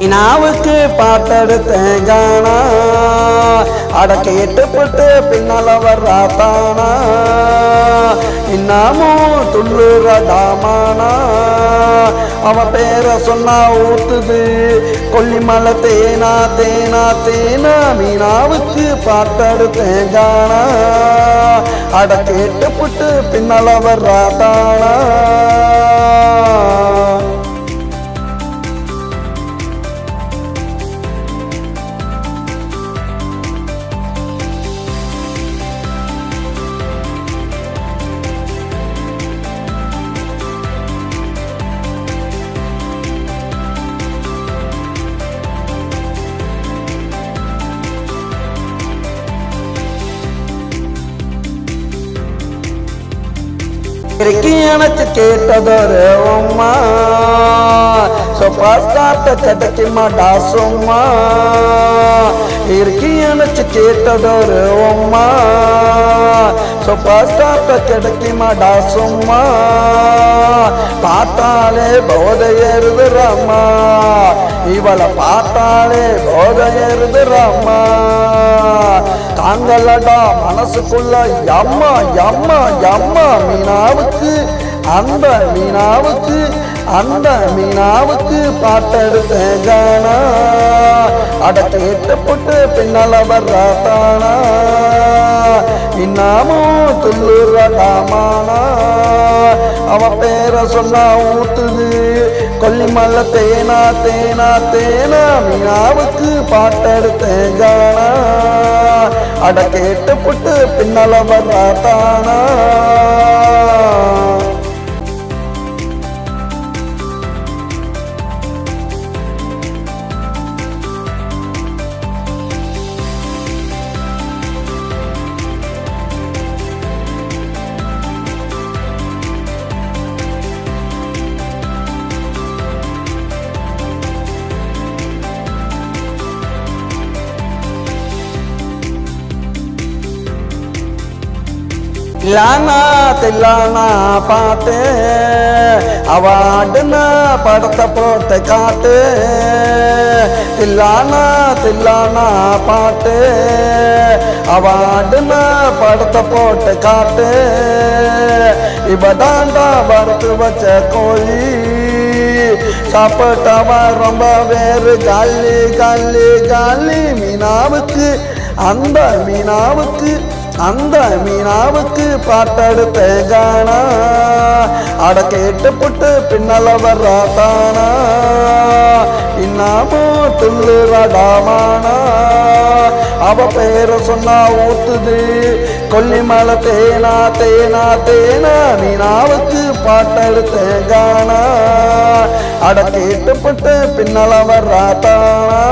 மீனாவுக்கு பாட்டெடுத்தேன் காணா அட கேட்டுப்பட்டு பின்னால வர்றாத்தானா இன்னமும் துள்ளுறடாமானா அவன் பேரை சொன்னா ஊத்துது கொல்லிமலை தேனா தேனா தேனா மீனாவுக்கு பாட்டெடுத்தேன் காணா அட கேட்டுப்பட்டு பின்னால வர்றாத்தானா எனக்கு கேட்டதொரு அம்மா சொப்பாஸ்தாட்ட கிடைக்க மாட்டா சும்மா எனக்கு கேட்டதொரு அம்மா சொப்பாஸ்தாட்ட கிடைக்க மாட்டா சும்மா பார்த்தாலே போதையருதுரம்மா இவளை பார்த்தாலே போதையருதுரம்மா தாங்களடா மனசுக்குள்ள எம்மா எம்மா எம்மா மீனாவுக்கு அந்த மீனாவுக்கு பாட்டெடுத்தேன் காணா அட கேட்டுப்பட்டு பின்னால வர்றாத்தானா இன்னமும் துள்ளுறடாமானா அவன் பேரை சொன்னா ஊத்துது கொல்லிமலை தேனா தேனா தேனா மீனாவுக்கு பாட்டெடுத்தேன் காணா அட கேட்டுப்பட்டு பின்னால வர்றாத்தானா தில்லானா பாட்டு அவாடுனா படத்தை போட்டு காட்டு தில்லானா பாட்டு அவாடுனா படத்தை போட்டு காட்டு இவதாண்டா வறுத்து வச்ச கோழி சாப்பிட்டவா ரொம்ப வேறு காலி காலி காலி மீனாவுக்கு அந்த மீனாவுக்கு பாட்டெடுத்தேன் காணா அட கேட்டுப்பட்டு பின்னால வர்றாத்தானா இன்னமும் துள்ளுறடாமானா அவ பேரை சொன்னா ஊத்துது கொல்லிமலை தேனா தேனா தேனா மீனாவுக்கு பாட்டெடுத்தேன் காணா அட கேட்டுப்பட்டு பின்னால வர்றாத்தானா